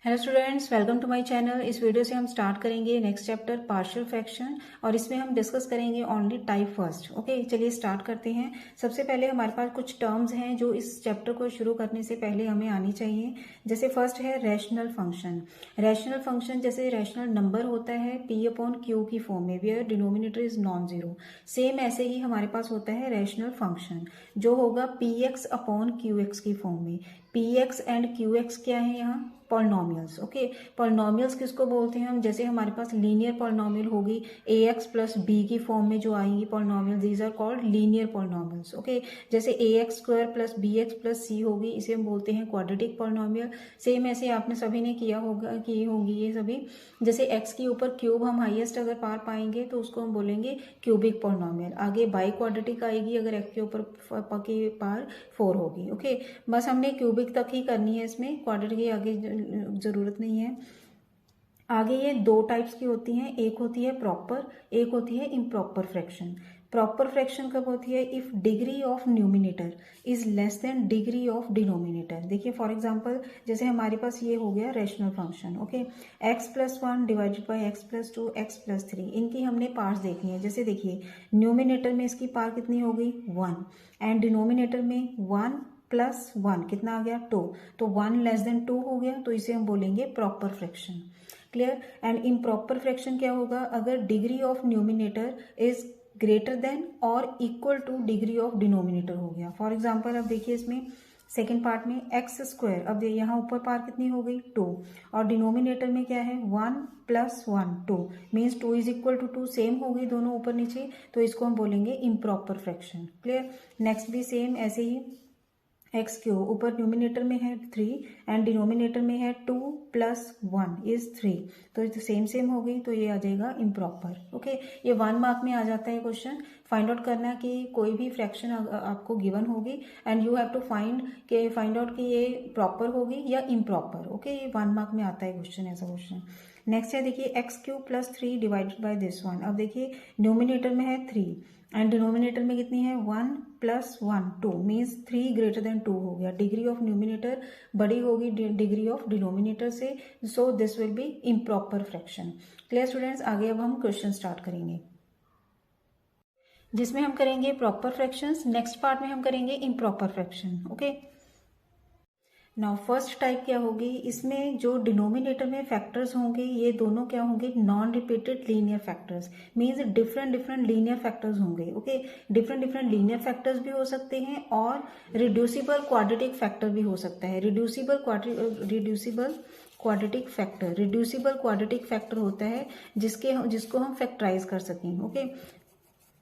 Hello students, welcome to my channel. इस video से हम स्टार्ट करेंगे नेक्स्ट चैप्टर पार्शियल फ्रैक्शन और इसमें हम डिस्कस करेंगे ओनली टाइप फर्स्ट। ओके, चलिए स्टार्ट करते हैं। सबसे पहले हमारे पास कुछ टर्म्स हैं जो इस चैप्टर को शुरू करने से पहले हमें आनी चाहिए। जैसे फर्स्ट है रैशनल फंक्शन। रैशनल फंक्शन जैसे रैशनल नंबर होता है पी अपॉन क्यू की फॉर्म में, where denominator is non zero. Same ऐसे ही हमारे पास होता है रैशनल फंक्शन जो होगा P x upon Q x की फॉर्म में। P x and Q x क्या है यहाँ? पॉलिनोमियल्स। ओके, पॉलिनोमियल्स किसको बोलते हैं हम? जैसे हमारे पास लीनियर पॉलिनोमियल होगी ए एक्स प्लस बी की फॉर्म में जो आएंगी polynomial, these are called linear polynomials. Okay, जैसे a x square plus b x plus c होगी, इसे हम बोलते हैं क्वाड्रेटिक पॉलिनोमियल। सेम ऐसे आपने सभी ने किया होगा, की होंगी ये सभी। जैसे एक्स के ऊपर क्यूब हम हाईएस्ट अगर पार पाएंगे तो उसको हम बोलेंगे क्यूबिक पॉलिनोमियल। आगे बाई क्वाड्रेटिक आएगी अगर एक्स के ऊपर के पार 4 होगी। ओके, बस हमने क्यूबिक तक ही करनी है, इसमें क्वाड्रेटिक की आगे जरूरत नहीं है। आगे ये दो टाइप्स की होती हैं, एक होती है प्रॉपर, एक होती है इम्प्रॉपर फ्रैक्शन। प्रॉपर फ्रैक्शन कब होती है? If degree of numerator is less than degree of denominator. देखिए फॉर एग्जांपल, जैसे हमारे पास ये हो गया rational function. Okay, x plus one divided by x plus two x plus three, इनकी हमने पार्ट्स देखनी है। जैसे देखिए न्यूमिनेटर में इसकी पार कितनी हो गई? 1 एंड डिनोमिनेटर में 1 प्लस 1 कितना आ गया? 2। तो 1 लेस देन 2 हो गया, तो इसे हम बोलेंगे proper fraction. Clear? And improper fraction क्या होगा? अगर degree of numerator is greater than और equal to degree of denominator हो गया। फॉर एग्जाम्पल अब देखिए इसमें सेकेंड पार्ट में एक्स स्क्वायर, अब यहाँ ऊपर पार कितनी हो गई? 2 और डिनोमिनेटर में क्या है? 1 प्लस 1 2 means 2 is equal to 2, same हो गई दोनों ऊपर नीचे, तो इसको हम बोलेंगे इम्प्रॉपर फ्रैक्शन। क्लियर? नेक्स्ट भी सेम ऐसे ही एक्स क्यूब, ऊपर न्यूमिनेटर में है 3 एंड डिनोमिनेटर में है 2 प्लस 1 इज 3, तो सेम सेम हो गई, तो ये आ जाएगा इम्प्रॉपर। ओके, ये 1 मार्क में आ जाता है क्वेश्चन। फाइंड आउट करना है कि कोई भी फ्रैक्शन आपको गिवन होगी and you have to find out कि ये प्रॉपर होगी या इम्प्रॉपर। ओके, ये 1 मार्क में आता है क्वेश्चन, ऐसा क्वेश्चन। नेक्स्ट है देखिए x cube plus 3 divided by this one. अब देखिए न्यूमिनेटर में है 3 एंड डिनोमिनेटर में कितनी है? 1 प्लस 1 2 मीन्स 3 ग्रेटर देन 2 हो गया। डिग्री ऑफ न्यूमिनेटर बड़ी होगी डिग्री ऑफ डिनोमिनेटर से, so this will B improper fraction. Clear students? आगे अब हम क्वेश्चन स्टार्ट करेंगे जिसमें हम करेंगे प्रॉपर फ्रैक्शंस। नेक्स्ट पार्ट में हम करेंगे improper fraction. Okay, now first type क्या होगी? इसमें जो डिनोमिनेटर में फैक्टर्स होंगे ये दोनों क्या होंगे? Non repeated linear factors, means different different linear factors होंगे। Okay, different different linear factors भी हो सकते हैं और रिड्यूसिबल क्वाड्रेटिक फैक्टर भी हो सकता है। रिड्यूसिबल क्वाड्रेटिक फैक्टर होता है जिसको हम फैक्टराइज कर सकें। ओके,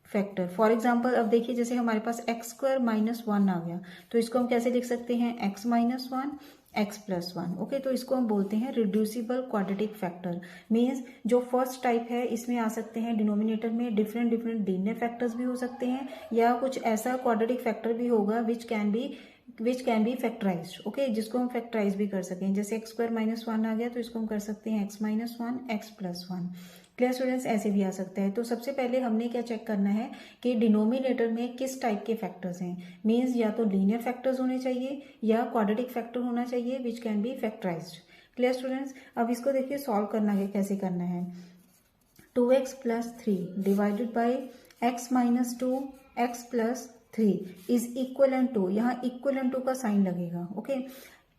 फैक्टर फॉर एग्जाम्पल अब देखिए जैसे हमारे पास एक्स स्क्वायर माइनस 1 आ गया, तो इसको हम कैसे लिख सकते हैं? X minus 1 x plus 1। Okay, तो इसको हम बोलते हैं रिड्यूसिबल क्वाड्रेटिक फैक्टर। मीन्स जो फर्स्ट टाइप है इसमें आ सकते हैं डिनोमिनेटर में डिफरेंट डिफरेंट लीनियर फैक्टर्स भी हो सकते हैं या कुछ ऐसा क्वाड्रेटिक फैक्टर भी होगा which can be factorised. Okay, जिसको हम फैक्टराइज भी कर सकें। जैसे एक्स स्क्वायर माइनस 1 आ गया तो इसको हम कर सकते हैं x minus 1 x plus 1। Clear students? ऐसे भी आ सकता है। तो सबसे पहले हमने क्या चेक करना है कि डिनोमिनेटर में किस टाइप के फैक्टर्स हैं। मीन्स या तो लीनियर फैक्टर्स होने चाहिए या क्वाड्रेटिक फैक्टर होना चाहिए which can be factorised. Clear students? अब इसको देखिए सॉल्व करना है, कैसे करना है। 2x plus 3 divided by X minus 2 X plus 3 is equal to, यहाँ इक्वल टू का साइन लगेगा। Okay,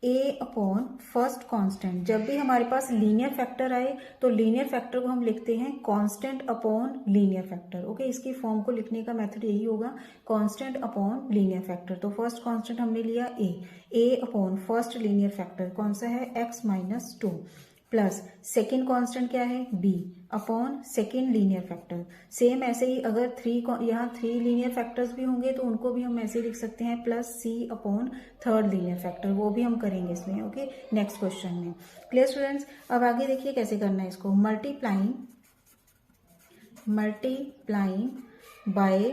a upon first constant. जब भी हमारे पास लीनियर फैक्टर आए तो लीनियर फैक्टर को हम लिखते हैं constant upon linear factor. Okay, इसकी फॉर्म को लिखने का मेथड यही होगा, कांस्टेंट अपॉन लीनियर फैक्टर। तो फर्स्ट कांस्टेंट हमने लिया a upon first linear factor कौन सा है? x minus 2 plus second constant क्या है? b upon second linear factor. Same ऐसे ही अगर यहाँ 3 लीनियर फैक्टर्स भी होंगे तो उनको भी हम ऐसे लिख सकते हैं plus c upon third linear factor, वो भी हम करेंगे इसमें। ओके, नेक्स्ट क्वेश्चन में। Clear students? अब आगे देखिए कैसे करना है इसको। मल्टीप्लाइंग बाय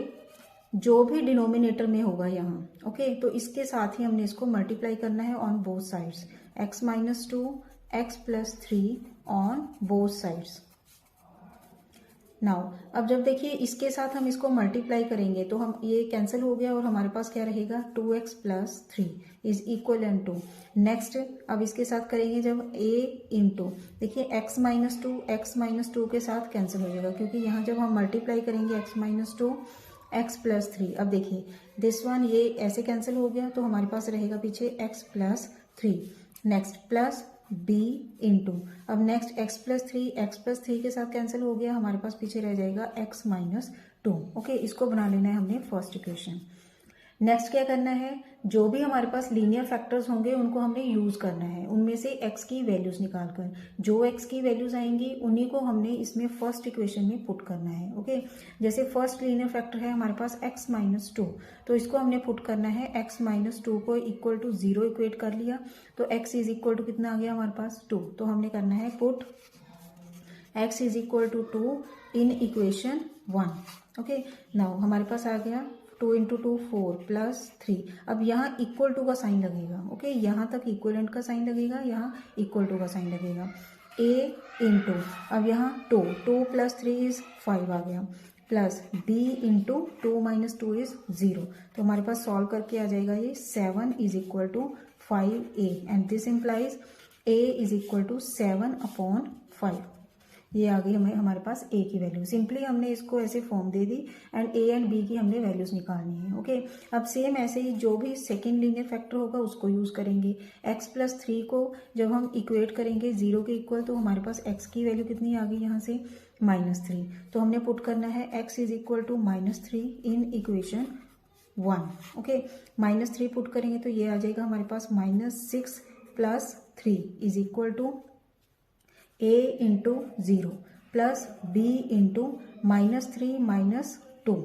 जो भी डिनोमिनेटर में होगा यहाँ। ओके, तो इसके साथ ही हमने इसको मल्टीप्लाई करना है on both sides. X minus 2 X plus 3 on both sides. Now अब जब देखिए इसके साथ हम इसको मल्टीप्लाई करेंगे तो हम ये कैंसिल हो गया और हमारे पास क्या रहेगा 2x plus 3 is equal and to. Next अब इसके साथ करेंगे जब a इंटू, देखिए x माइनस टू के साथ कैंसिल हो जाएगा क्योंकि यहाँ जब हम मल्टीप्लाई करेंगे x minus to x plus 3, अब देखिए दिस वन ये ऐसे कैंसिल हो गया तो हमारे पास रहेगा पीछे x plus 3। Next plus b into, अब नेक्स्ट x प्लस थ्री के साथ कैंसिल हो गया, हमारे पास पीछे रह जाएगा x माइनस टू। ओके, इसको बना लेना है हमने फर्स्ट इक्वेशन। नेक्स्ट क्या करना है, जो भी हमारे पास लीनियर फैक्टर्स होंगे उनको हमने यूज करना है, उनमें से x की वैल्यूज निकालकर जो x की वैल्यूज आएंगी उन्हीं को हमने इसमें फर्स्ट इक्वेशन में पुट करना है। ओके, जैसे फर्स्ट लीनियर फैक्टर है हमारे पास x माइनस टू, तो इसको हमने पुट करना है x माइनस टू को इक्वल टू 0 इक्वेट कर लिया तो x इज इक्वल टू कितना आ गया हमारे पास 2, तो हमने करना है put x is equal to 2 in equation 1। Okay, now हमारे पास आ गया 2 इंटू 2 4 प्लस 3। अब यहाँ इक्वल टू का साइन लगेगा। ओके, यहाँ तक इक्वलेंट का साइन लगेगा, यहाँ इक्वल टू का साइन लगेगा। a इंटू, अब यहाँ 2 प्लस 3 इज 5 आ गया, plus b into 2 minus 2 is 0, तो हमारे पास सॉल्व करके आ जाएगा ये 7 is equal to 5a and this implies a is equal to 7/5। ये आ गई हमारे पास a की वैल्यू। सिंपली हमने इसको ऐसे फॉर्म दे दी एंड a एंड b की हमने वैल्यूज निकालनी है। ओके, अब सेम ऐसे ही जो भी सेकेंड लीनियर फैक्टर होगा उसको यूज करेंगे। x प्लस 3 को जब हम इक्वेट करेंगे 0 के इक्वल तो हमारे पास x की वैल्यू कितनी आ गई यहाँ से -3, तो हमने पुट करना है x is equal to -3 in equation 1। Okay, -3 put करेंगे तो ये आ जाएगा हमारे पास -6 plus 3 is equal to a into 0 plus b into -3 minus 2।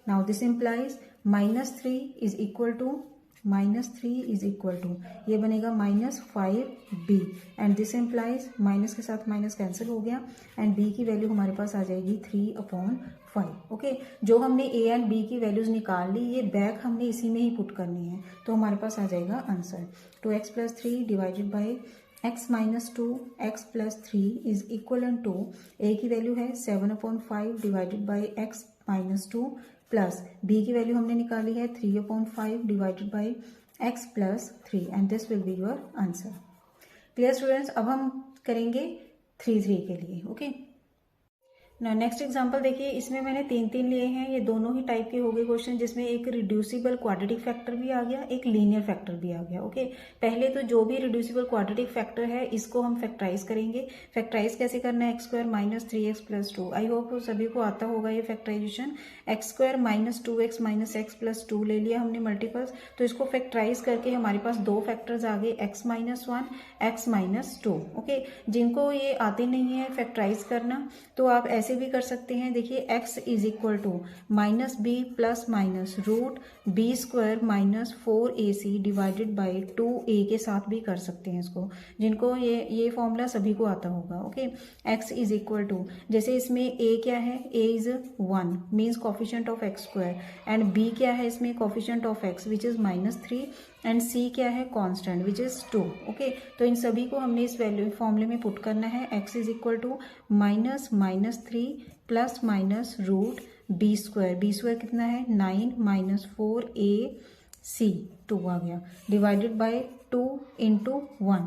Now this implies -3 is equal to ये बनेगा -5b and this implies minus के साथ माइनस कैंसिल हो गया एंड b की वैल्यू हमारे पास आ जाएगी 3/5। ओके, जो हमने a एंड b की वैल्यूज निकाल ली ये बैक हमने इसी में ही पुट करनी है, तो हमारे पास आ जाएगा answer 2x plus 3 divided by x minus 2 x plus 3 is equal to a की वैल्यू है 7/5 divided by x minus 2 plus b की वैल्यू हमने निकाली है 3/5 divided by x plus 3 and this will be your answer. Clear students, अब हम करेंगे 3 के लिए। ओके, ना नेक्स्ट एग्जांपल देखिए, इसमें मैंने 3 लिए हैं, ये दोनों ही टाइप के हो गए क्वेश्चन जिसमें एक रिड्यूसिबल क्वाड्रेटिक फैक्टर भी आ गया, एक लीनियर फैक्टर भी आ गया। ओके, पहले तो जो भी रिड्यूसिबल क्वाड्रेटिक फैक्टर है इसको हम फैक्टराइज करेंगे। फैक्टराइज कैसे करना है, x² minus 3x plus 2। I hope सभी को आता होगा ये factorization. x² minus 2x minus x plus 2 ले लिया हमने मल्टीपल्स, तो इसको फैक्टराइज करके हमारे पास दो फैक्टर्स आ गए x minus 1 x minus 2। Okay, जिनको ये आते नहीं है फैक्टराइज करना तो आप ऐसे भी कर सकते हैं। देखिए x is equal to -b plus minus root b² minus 4ac divided by 2a के साथ भी कर सकते हैं इसको, जिनको ये फॉर्मूला सभी को आता होगा। Okay, x is equal to, जैसे इसमें a क्या है, a is 1 means coefficient of x² and b क्या है इसमें coefficient of x which is -3 and c क्या है कांस्टेंट विच इज 2। ओके, तो इन सभी को हमने इस वैल्यू फॉर्मूले में पुट करना है। x is equal to -3 plus minus root b² कितना है 9 माइनस 4ac 2 आ गया डिवाइडेड बाय 2 इंटू 1,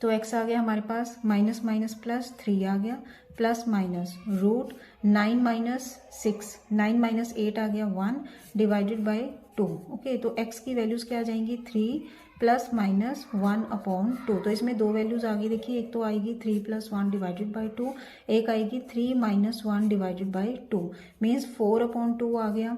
तो x आ गया हमारे पास माइनस माइनस प्लस 3 आ गया plus minus root 9 minus 6 9 minus 8 आ गया 1 डिवाइडेड बाय 2। ओके, तो x की वैल्यूज क्या आ जाएंगी 3 प्लस माइनस 1/2, तो इसमें दो वैल्यूज आ गई। देखिए एक तो आएगी 3 प्लस 1 डिवाइडेड बाई 2, एक आएगी 3 माइनस 1 डिवाइडेड बाई 2 मीन्स 4/2 आ गया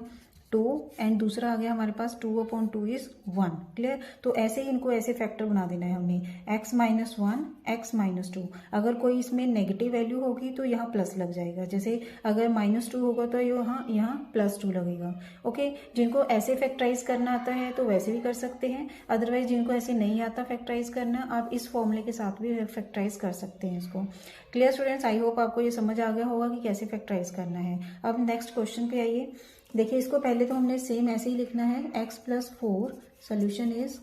2 एंड दूसरा आ गया हमारे पास 2/2 इज 1। क्लियर, तो ऐसे ही इनको ऐसे फैक्टर बना देना है हमने x माइनस 1 x माइनस 2। अगर कोई इसमें नेगेटिव वैल्यू होगी तो यहाँ प्लस लग जाएगा, जैसे अगर -2 होगा तो यहाँ +2 लगेगा। ओके, जिनको ऐसे फैक्टराइज करना आता है तो वैसे भी कर सकते हैं, अदरवाइज जिनको ऐसे नहीं आता फैक्टराइज करना आप इस फॉर्मूले के साथ भी फैक्टराइज कर सकते हैं इसको। क्लियर स्टूडेंट्स, आई होप आपको ये समझ आ गया होगा कि कैसे फैक्टराइज करना है। अब नेक्स्ट क्वेश्चन पे आइए। देखिए इसको पहले तो हमने सेम ऐसे ही लिखना है x plus 4 solution is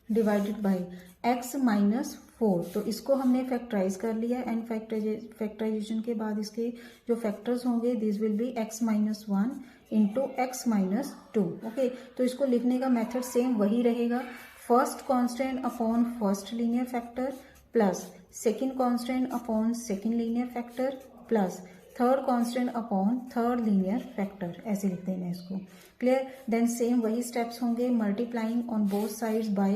divided by x minus 4, तो इसको हमने फैक्टराइज कर लिया एंड फैक्टराइजेशन के बाद इसके जो फैक्टर्स होंगे this will be x minus 1 into x minus 2। Okay, तो इसको लिखने का मेथड सेम वही रहेगा, first constant upon first linear factor plus second constant upon second linear factor plus third constant upon third linear factor, ऐसे लिख देना इसको। क्लियर? देन सेम वही स्टेप्स होंगे, multiplying on both sides by,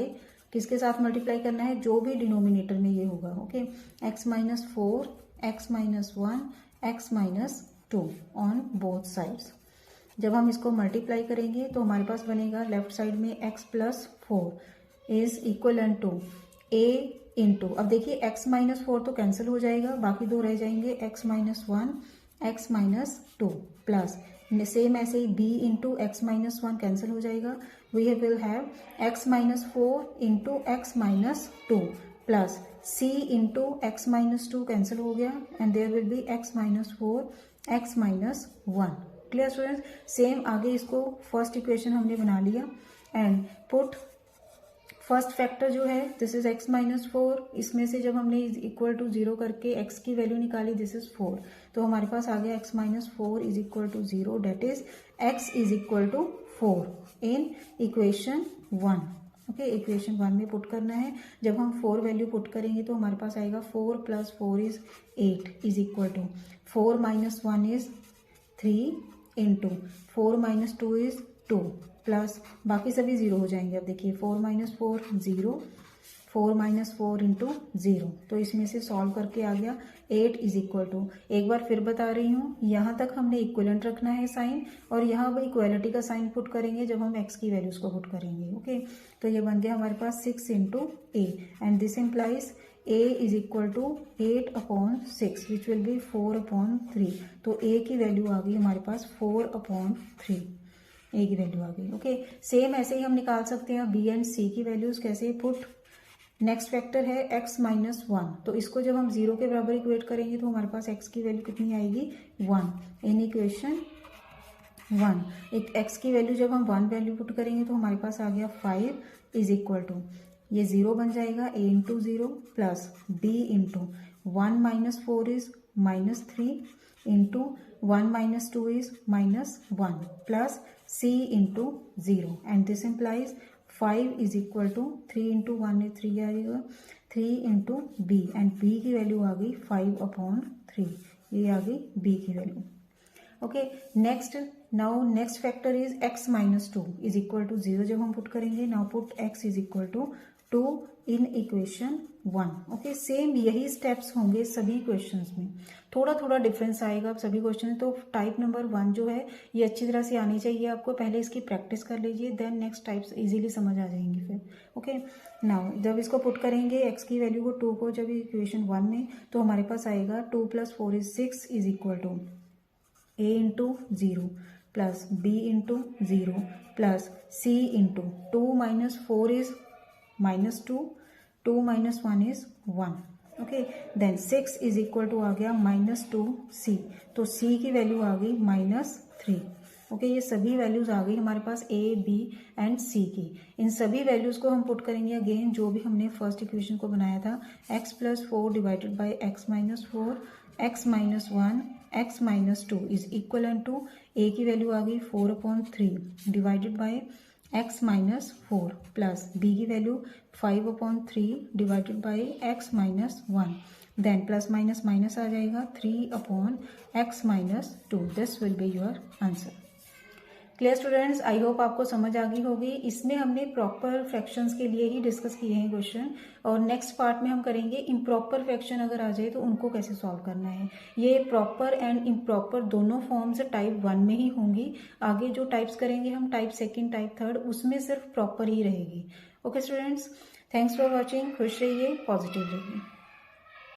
किसके साथ मल्टीप्लाई करना है, जो भी डिनोमिनेटर में ये होगा। Okay, x minus 4, x minus 1, x minus 2 on both sides. जब हम इसको मल्टीप्लाई करेंगे तो हमारे पास बनेगा लेफ्ट साइड में x plus 4 is equal to a into, अब देखिए x माइनस 4 तो कैंसिल हो जाएगा, बाकी दो रह जाएंगे x minus 1, x minus 2 plus same ऐसे ही b into x minus 1 cancel हो जाएगा, we will have x minus 4 into x minus 2 plus c into x minus 2 cancel हो गया and there will be x minus 4, x minus 1। Clear students? Same आगे इसको first equation हमने बना लिया and put first factor जो है this is x minus 4, इसमें से जब हमने इक्वल टू 0 करके x की वैल्यू निकाली दिस इज 4, तो हमारे पास आ गया x minus 4 is equal to 0, that is x is equal to 4 in equation 1। Okay, equation 1 में पुट करना है। जब हम 4 वैल्यू पुट करेंगे तो हमारे पास आएगा 4 plus 4 is 8 is equal to 4 minus 1 is 3 into 4 minus 2 is 2 plus बाकी सभी जीरो हो जाएंगे। अब देखिए 4 माइनस 4 0, 4 माइनस 4 इंटू 0, तो इसमें से सॉल्व करके आ गया 8 इज इक्वल टू, एक बार फिर बता रही हूँ, यहाँ तक हमने इक्विवेलेंट रखना है साइन और यहाँ वही इक्वालिटी का साइन पुट करेंगे जब हम x की वैल्यूज को पुट करेंगे। ओके, तो ये बन गया हमारे पास 6 into a and this implies a is equal to 8 upon 6 which will be 4 upon 3, तो a की वैल्यू आ गई हमारे पास 4 अपॉन 3, ए की वैल्यू आ गई। ओके, सेम ऐसे ही हम निकाल सकते हैं बी एंड सी की वैल्यूज, कैसे पुट नेक्स्ट फैक्टर है x माइनस 1, तो इसको जब हम 0 के बराबर इक्वेट करेंगे तो हमारे पास x की वैल्यू कितनी आएगी 1 इन इक्वेशन 1। एक x की वैल्यू जब हम 1 वैल्यू पुट करेंगे तो हमारे पास आ गया 5 इज इक्वल टू, ये 0 बन जाएगा a into 0 plus b into 1 minus 4 is minus 3 into 1 minus 2 is minus 1 plus c into 0 and this implies 5 is equal to 3 into 1 है 3 आएगा, 3 इंटू b एंड b की वैल्यू आ गई 5 अपॉन 3, ये आ गई b की value. Okay, next now next factor is x minus 2 is equal to 0 जब हम पुट करेंगे, now put x is equal to 2 in equation 1। Okay, same यही स्टेप्स होंगे सभी क्वेश्चंस में, थोड़ा थोड़ा डिफरेंस आएगा सभी क्वेश्चन। तो टाइप नंबर 1 जो है ये अच्छी तरह से आनी चाहिए आपको, पहले इसकी प्रैक्टिस कर लीजिए देन नेक्स्ट टाइप्स इजीली समझ आ जाएंगी फिर। ओके, नाउ जब इसको पुट करेंगे x की वैल्यू को 2 को जब इक्वेशन 1 में, तो हमारे पास आएगा 2 plus 4 is 6 is equal to a into 0 plus b into 0 plus c into 2 minus 4 is minus 2, 2 minus 1 is 1। Okay, then 6 is equal to आ गया माइनस 2c, तो c की वैल्यू आ गई माइनस 3। ओके, ये सभी वैल्यूज आ गई हमारे पास a, b एंड c की। इन सभी वैल्यूज को हम पुट करेंगे अगेन जो भी हमने फर्स्ट इक्वेशन को बनाया था, x plus 4 divided by x minus 4, x minus 1, x minus 2 is equal to a की वैल्यू आ गई 4 upon 3 divided by x minus 4 plus b की value 5 upon 3 divided by x minus 1, then plus minus minus आ जाएगा 3 upon x minus 2, this will be your answer. Clear students, I hope आपको समझ आ गई होगी। इसमें हमने प्रॉपर फ्रैक्शंस के लिए ही डिस्कस किए हैं क्वेश्चन, और नेक्स्ट पार्ट में हम करेंगे इम्प्रॉपर फ्रैक्शन अगर आ जाए तो उनको कैसे सॉल्व करना है। ये प्रॉपर एंड इम्प्रॉपर दोनों फॉर्म्स टाइप 1 में ही होंगी, आगे जो टाइप्स करेंगे हम टाइप 2, टाइप 3 उसमें सिर्फ प्रॉपर ही रहेगी। Okay students, thanks for watching, खुश रहिए, पॉजिटिव रहिए।